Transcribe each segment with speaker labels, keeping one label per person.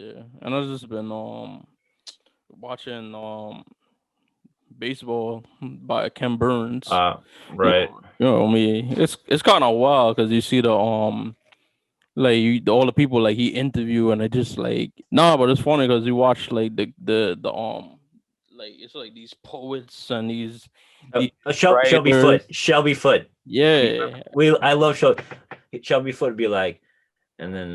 Speaker 1: Yeah, and I've just been watching baseball by Ken Burns.
Speaker 2: Right.
Speaker 1: Me, it's kind of wild because you see the like all the people like he interview and I just like nah, but it's funny because you watch like the like it's like these poets and these
Speaker 2: Shelby
Speaker 1: writers.
Speaker 2: Foote. Shelby Foote.
Speaker 1: Yeah,
Speaker 2: I love Shelby Foote. Would be like, and then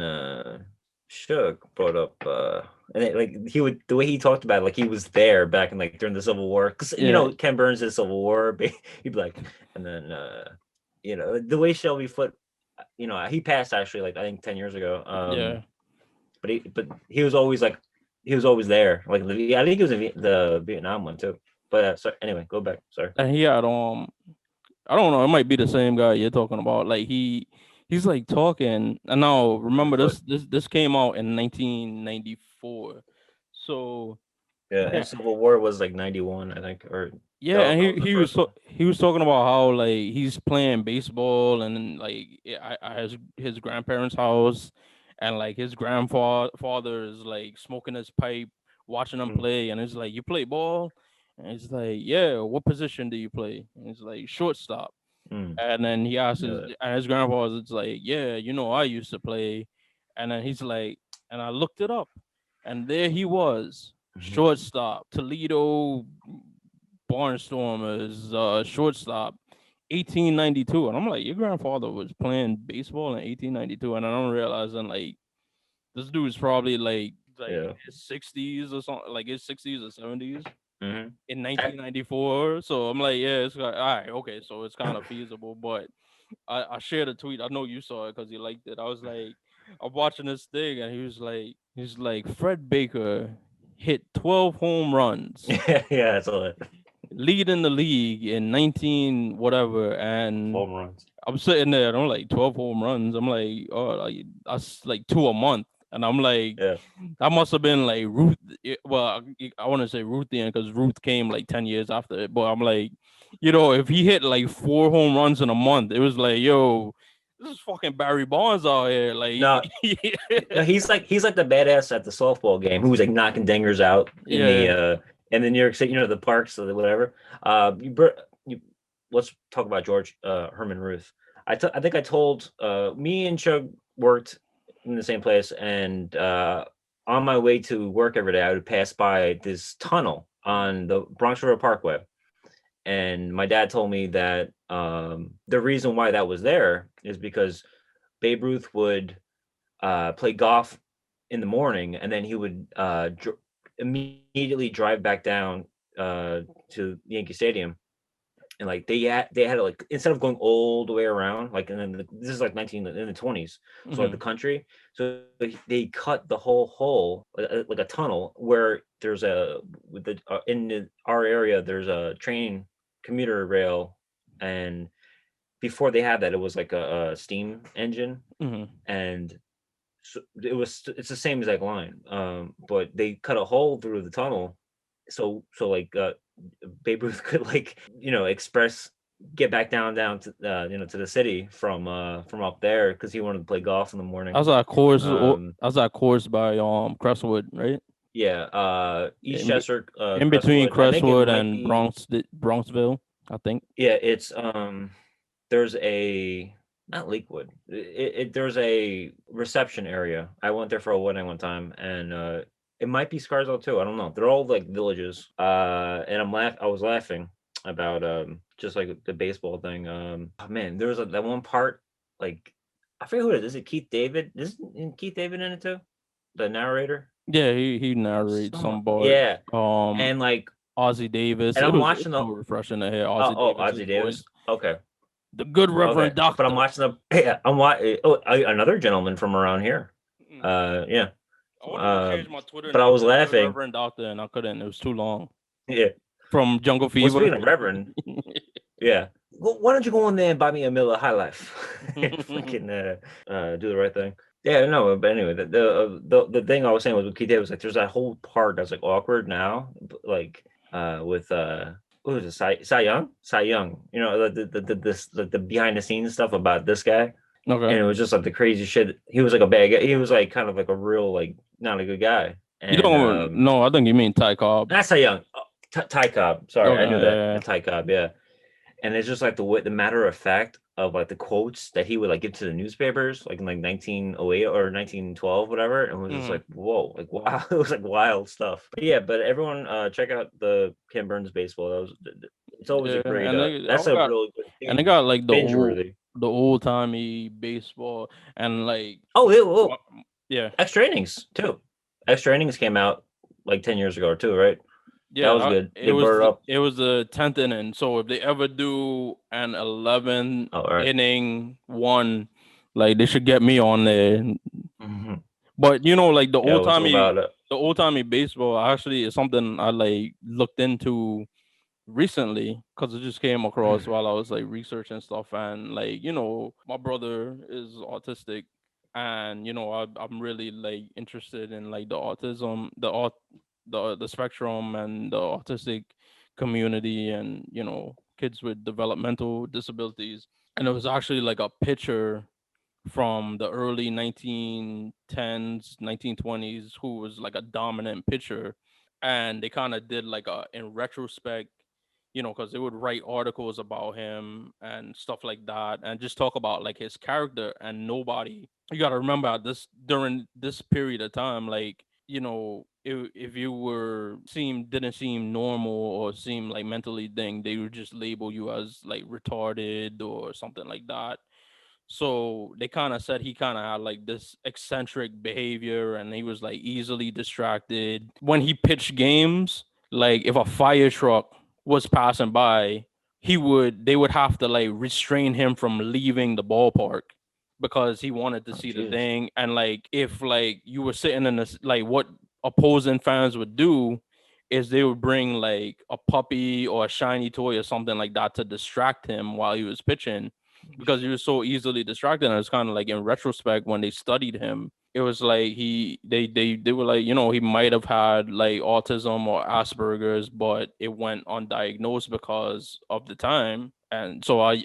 Speaker 2: Suge brought up and like he would the way he talked about it, like he was there back in like during the Civil War, because
Speaker 1: yeah,
Speaker 2: Ken Burns is Civil War. He'd be like, and then the way Shelby Foote, he passed actually like I think 10 years ago.
Speaker 1: yeah.
Speaker 2: He was always like he was always there. Like I think he was in the Vietnam one too. But so anyway, go back. Sorry.
Speaker 1: And he had I don't know. It might be the same guy you're talking about. Like he's like talking. And now remember
Speaker 2: Foot.
Speaker 1: this came out in 1994. So
Speaker 2: Yeah, and
Speaker 1: yeah,
Speaker 2: Civil War was like 91, I think, or
Speaker 1: yeah. And
Speaker 2: that was the first one.
Speaker 1: he was talking about how like he's playing baseball and then, like at his grandparents' house, and like his grandfather is like smoking his pipe, watching him
Speaker 2: Mm,
Speaker 1: play, and it's like you play ball, and it's like yeah, what position do you play? And it's like shortstop.
Speaker 2: mm,
Speaker 1: And then he asks
Speaker 2: yeah.
Speaker 1: his grandpa, it's like, yeah, I used to play. And then he's like, and I looked it up, and there he was, shortstop, Toledo Barnstormers, shortstop, 1892. And I'm like, your grandfather was playing baseball in 1892, and I don't realize, and like, this dude's probably like in
Speaker 2: Yeah.
Speaker 1: his 60s or something, like his 60s or 70s
Speaker 2: Mm-hmm.
Speaker 1: in 1994. So I'm like, yeah, it's like, all right, okay, so it's kind of feasible. But I shared a tweet. I know you saw it because you liked it. I was like, I'm watching this thing, and he's like, Fred Baker hit 12 home runs,
Speaker 2: Yeah, that's all it.
Speaker 1: leading the league in 19 whatever, and
Speaker 2: Home runs.
Speaker 1: I'm sitting there, and I'm like 12 home runs. I'm like, oh, like, that's like two a month. And I'm like,
Speaker 2: Yeah.
Speaker 1: that must have been like Ruth. Well, I want to say Ruthian because Ruth came like 10 years after it. But I'm like, if he hit like four home runs in a month, it was like, yo, this is fucking Barry Bonds out here. Like,
Speaker 2: No, no, he's like the badass at the softball game who was like knocking dingers out
Speaker 1: yeah,
Speaker 2: in the New York City, the parks or whatever. You let's talk about George Herman Ruth. I think I told me and Chug worked in the same place, and on my way to work every day, I would pass by this tunnel on the Bronx River Parkway, and my dad told me that the reason why that was there is because Babe Ruth would play golf in the morning, and then he would immediately drive back down to Yankee Stadium, and like they had like instead of going all the way around, like, and then this is like 19 in the 20s, so like
Speaker 1: hmm
Speaker 2: the country, so they cut the whole hole like a tunnel where there's a with our area there's a train commuter rail, and before they had that it was like a steam engine,
Speaker 1: hmm
Speaker 2: and so it's the same exact line, but they cut a hole through the tunnel, so like Babe Ruth could like express get back down to to the city from up there because he wanted to play golf in the
Speaker 1: I
Speaker 2: morning.
Speaker 1: was at course.
Speaker 2: um
Speaker 1: I was at course by Crestwood, right?
Speaker 2: yeah, East Chester,
Speaker 1: In between
Speaker 2: Crestwood, I think it
Speaker 1: Crestwood
Speaker 2: might
Speaker 1: and
Speaker 2: be.
Speaker 1: Bronxville, I think.
Speaker 2: Yeah, it's there's a not Lakewood. There's a reception area. I went there for a wedding one time, and it might be Scarsdale too. I don't know. They're all like villages. And I was laughing about just like the baseball thing. Oh, man, there was that one part, like, I forget who it is. Is it Keith David? Isn't Keith David in it too? The narrator.
Speaker 1: Yeah, he narrates
Speaker 2: Someone.
Speaker 1: some, but
Speaker 2: Yeah,
Speaker 1: um
Speaker 2: and like,
Speaker 1: Ozzie Davis.
Speaker 2: and I'm
Speaker 1: It's
Speaker 2: watching the.
Speaker 1: so refreshing to hear
Speaker 2: Oh,
Speaker 1: Ozzie Davis's
Speaker 2: Ozzie
Speaker 1: voice.
Speaker 2: Davis. Okay.
Speaker 1: The good
Speaker 2: Okay,
Speaker 1: Reverend
Speaker 2: but I'm
Speaker 1: Doctor.
Speaker 2: watching the. Yeah, another gentleman from around here.
Speaker 1: Mm.
Speaker 2: Yeah.
Speaker 1: I wanted to
Speaker 2: Uh,
Speaker 1: change my Twitter
Speaker 2: but I
Speaker 1: name
Speaker 2: was
Speaker 1: to the Good
Speaker 2: laughing.
Speaker 1: Reverend Doctor, and I couldn't. It was too long.
Speaker 2: Yeah.
Speaker 1: From Jungle
Speaker 2: Well,
Speaker 1: Fever.
Speaker 2: speaking of Reverend, yeah. Why don't you go in there and buy me a Miller High Life? Fucking do the right thing. Yeah, no, but anyway, the thing I was saying was with Keith Davis, like, there's that whole part that's like awkward now, like with what was it, Cy Young? Cy Young. The behind the scenes stuff about this guy.
Speaker 1: Okay.
Speaker 2: And it was just like the crazy shit. He was like a bad guy. He was like kind of like a real like not a good guy.
Speaker 1: You
Speaker 2: And
Speaker 1: don't no, I think you mean Ty Cobb.
Speaker 2: that's how young. Oh, Ty Cobb. Sorry, I
Speaker 1: Okay,
Speaker 2: knew
Speaker 1: yeah,
Speaker 2: that.
Speaker 1: yeah,
Speaker 2: Ty Cobb. Yeah. And it's just like the matter of fact of like the quotes that he would like give to the newspapers, like in like 1908 or 1912, whatever. And it was
Speaker 1: yeah.
Speaker 2: just
Speaker 1: Mhm.
Speaker 2: like, whoa, like wow, it was like wild stuff. But yeah, but everyone check out the Ken Burns baseball. It's always a
Speaker 1: Yeah,
Speaker 2: great.
Speaker 1: and they
Speaker 2: That's
Speaker 1: all
Speaker 2: a
Speaker 1: got
Speaker 2: really good
Speaker 1: and they got like
Speaker 2: binge worthy.
Speaker 1: the old timey baseball and like
Speaker 2: Oh,
Speaker 1: wha- yeah,
Speaker 2: extra innings too. Extra innings came out like 10 years ago too, right? That
Speaker 1: yeah.
Speaker 2: was good.
Speaker 1: It
Speaker 2: They
Speaker 1: was
Speaker 2: brought it up.
Speaker 1: it was the 10th inning. So if they ever do an 11
Speaker 2: Oh, all right.
Speaker 1: inning one, like they should get me on there.
Speaker 2: Mhm.
Speaker 1: But like
Speaker 2: Yeah, we'll talk about it.
Speaker 1: the old timey baseball actually is something I like looked into recently because it just came across while I was like researching stuff, and like my brother is autistic, and I'm really like interested in like the autism, the spectrum and the autistic community, and kids with developmental disabilities. And it was actually like a picture from the early 1910s, 1920s who was like a dominant pitcher, and they kind of did like a in retrospect, because they would write articles about him and stuff like that, and just talk about like his character. And nobody, you got to remember this during this period of time, like if you were seem didn't seem normal or seem like mentally thing, they would just label you as like retarded or something like that. So they kind of said he kind of had like this eccentric behavior, and he was like easily distracted when he pitched games. Like if a fire truck was passing by, they would have to like restrain him from leaving the ballpark because he wanted to
Speaker 2: Oh,
Speaker 1: see the
Speaker 2: jeez.
Speaker 1: thing. And like if like you were sitting in this, like what opposing fans would do is they would bring like a puppy or a shiny toy or something like that to distract him while he was pitching, because he was so easily distracted. And it's kind of like in retrospect when they studied him, it was like they were like, he might have had like autism or Asperger's, but it went undiagnosed because of the time. And so I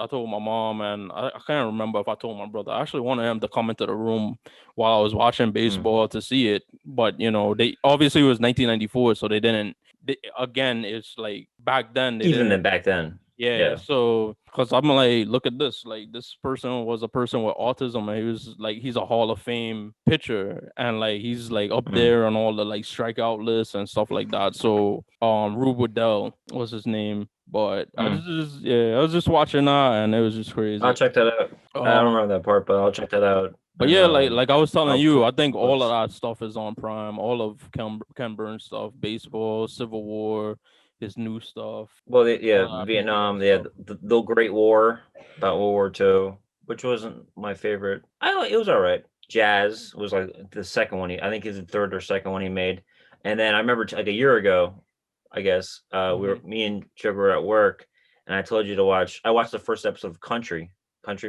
Speaker 1: told my mom, and I can't remember if I told my brother. I actually wanted him to come into the room while I was watching
Speaker 2: Mm.
Speaker 1: baseball to see it, but they obviously it was 1994, so they didn't. Again, it's like back then they
Speaker 2: Even then,
Speaker 1: didn't.
Speaker 2: back then,
Speaker 1: Yeah,
Speaker 2: yeah.
Speaker 1: so because I'm like, look at this. Like, this person was a person with autism, and he was like, he's a Hall of Fame pitcher, and like he's like up
Speaker 2: Mm.
Speaker 1: there on all the like strikeout lists and stuff like that. So, Rube Waddell was his name, but
Speaker 2: Mm.
Speaker 1: I was just watching that, and it was just
Speaker 2: I'll
Speaker 1: crazy.
Speaker 2: check that out. I don't
Speaker 1: Um,
Speaker 2: remember that part, but I'll check that out.
Speaker 1: but
Speaker 2: And
Speaker 1: yeah, like I was telling
Speaker 2: I'll
Speaker 1: you,
Speaker 2: put
Speaker 1: I think
Speaker 2: some
Speaker 1: all of
Speaker 2: clips.
Speaker 1: that stuff is on Prime. All of Ken Burns stuff, baseball, Civil War, his new stuff,
Speaker 2: Well,
Speaker 1: all
Speaker 2: yeah,
Speaker 1: of that PBR
Speaker 2: Vietnam, yeah,
Speaker 1: stuff.
Speaker 2: the Great War about World War II, which wasn't my favorite. It was all right. Jazz was like the second one. I think is the third or second one he made. And then I remember like a year ago, I guess
Speaker 1: Hmm.
Speaker 2: me and Chug were at work, and I told you to watch. I watched the first episode of Country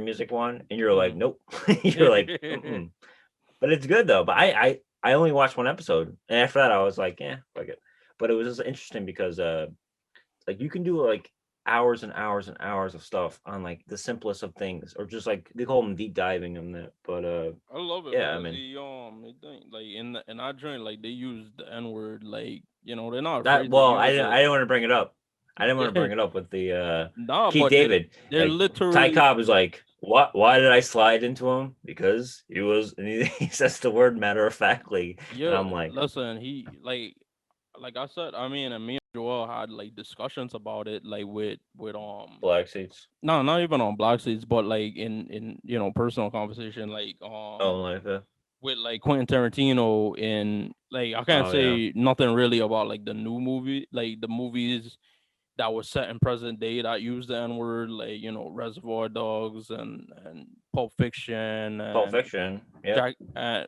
Speaker 2: Music one, and you're like,
Speaker 1: Mm.
Speaker 2: nope. You're like, mm-mm. But it's good though. But I only watched one episode, and after that I was like, yeah, like it. But it was just interesting because like you can do like hours and hours and hours of stuff on like the simplest of things, or just like they call them deep diving on that. But
Speaker 1: I love it
Speaker 2: yeah, I
Speaker 1: because
Speaker 2: mean
Speaker 1: they think like in our joint, like they use the N word, like they're not
Speaker 2: that.
Speaker 1: afraid to
Speaker 2: Well,
Speaker 1: use
Speaker 2: I
Speaker 1: it.
Speaker 2: didn't want to bring it up. I didn't want to
Speaker 1: Yeah,
Speaker 2: bring it up with the
Speaker 1: nah,
Speaker 2: Keith
Speaker 1: but
Speaker 2: David.
Speaker 1: they're
Speaker 2: Like Ty
Speaker 1: literally,
Speaker 2: Cobb is like, what? Why did I slide into him? Because he was, and he says the word matter of factly, and
Speaker 1: yeah.
Speaker 2: I'm like,
Speaker 1: Listen, he like I said, I mean, and me and Joel had like discussions about it, like with
Speaker 2: black seats.
Speaker 1: no, not even on Black Seats, but like in personal conversation, like
Speaker 2: Oh, like that.
Speaker 1: with like Quentin Tarantino. In like, I can't
Speaker 2: Oh yeah.
Speaker 1: say nothing really about like the new movie, like the movies that was set in present day that used the N word, like Reservoir Dogs and Pulp Fiction
Speaker 2: Pulp
Speaker 1: and
Speaker 2: Fiction. Yep.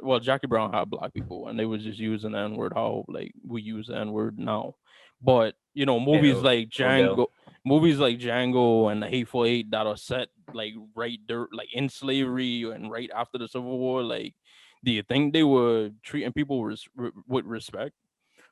Speaker 1: well, Jackie Brown had black people, and they was just using the N word how like we use the N word now. But
Speaker 2: Yeah. Odell.
Speaker 1: movies like Django and the Hateful Eight that are set like like in slavery and right after the Civil War, like, do you think they were treating people with respect?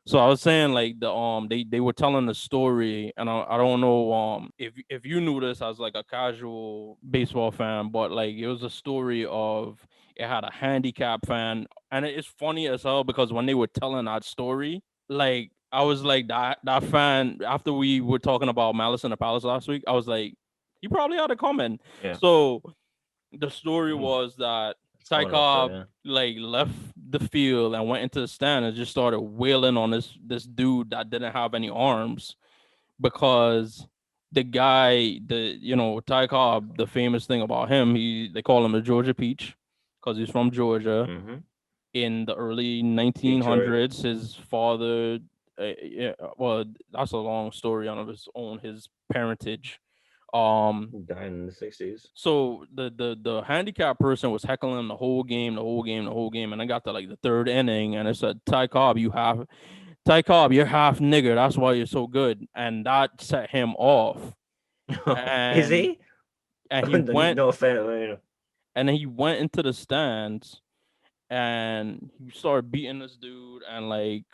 Speaker 1: So I was saying like they were telling the story, and I don't know if you knew this as like a casual baseball fan, but like it was a story of it had a handicap fan, and it's funny as hell because when they were telling that story, like I was like that fan after we were talking about Malice in the Palace last week, I was like he probably had a comment.
Speaker 2: Yeah.
Speaker 1: So the story
Speaker 2: Mm,
Speaker 1: was that
Speaker 2: it's
Speaker 1: Ty
Speaker 2: going off though.
Speaker 1: Cobb
Speaker 2: Yeah.
Speaker 1: like left the field and went into the stand and just started wailing on this dude that didn't have any arms because the guy, Ty Cobb, the famous thing about him, they call him the Georgia Peach because he's from Georgia.
Speaker 2: Mm-hmm.
Speaker 1: In the early
Speaker 2: Detroit.
Speaker 1: 1900s, his father, yeah, well, that's a long story on his own, his parentage. Um,
Speaker 2: Died in the 60s.
Speaker 1: so the handicap person was heckling the whole game, the whole game, the whole game, and I got to like the third inning, and it said, Ty Cobb, you're half nigger. That's why you're so good," and that set him off.
Speaker 2: Is
Speaker 1: And
Speaker 2: he?
Speaker 1: and he went
Speaker 2: No offense.
Speaker 1: and then he went into the stands and he started beating this dude, and like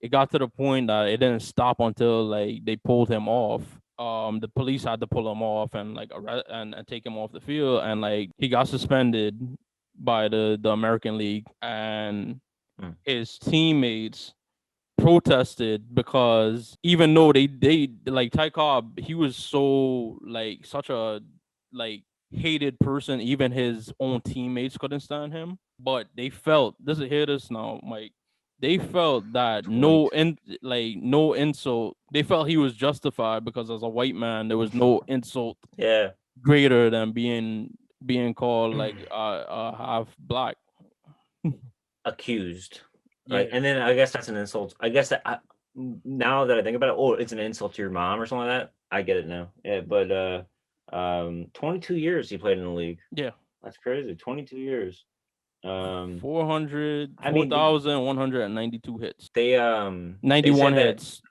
Speaker 1: it got to the point that it didn't stop until like they pulled him off. The police had to pull him off and like and take him off the field, and like he got suspended by the American League, and
Speaker 2: Mm.
Speaker 1: his teammates protested because even though they like Ty Cobb, he was so like such a like hated person, even his own teammates couldn't stand him. But they felt this is hear this now, Mike. They felt that
Speaker 2: 20.
Speaker 1: no insult. They felt he was justified because as a white man, there was no insult
Speaker 2: Yeah.
Speaker 1: greater than being called like half black.
Speaker 2: Accused. Right.
Speaker 1: Yeah,
Speaker 2: And then I guess that's an insult. I guess now that I think about it, oh, it's an insult to your mom or something like that. I get it now. Yeah, but 22 years he played in the league.
Speaker 1: yeah.
Speaker 2: That's crazy. 22 years. Um,
Speaker 1: Four
Speaker 2: I mean,
Speaker 1: thousand one hundred and ninety two hits.
Speaker 2: they
Speaker 1: 91
Speaker 2: said that
Speaker 1: hits.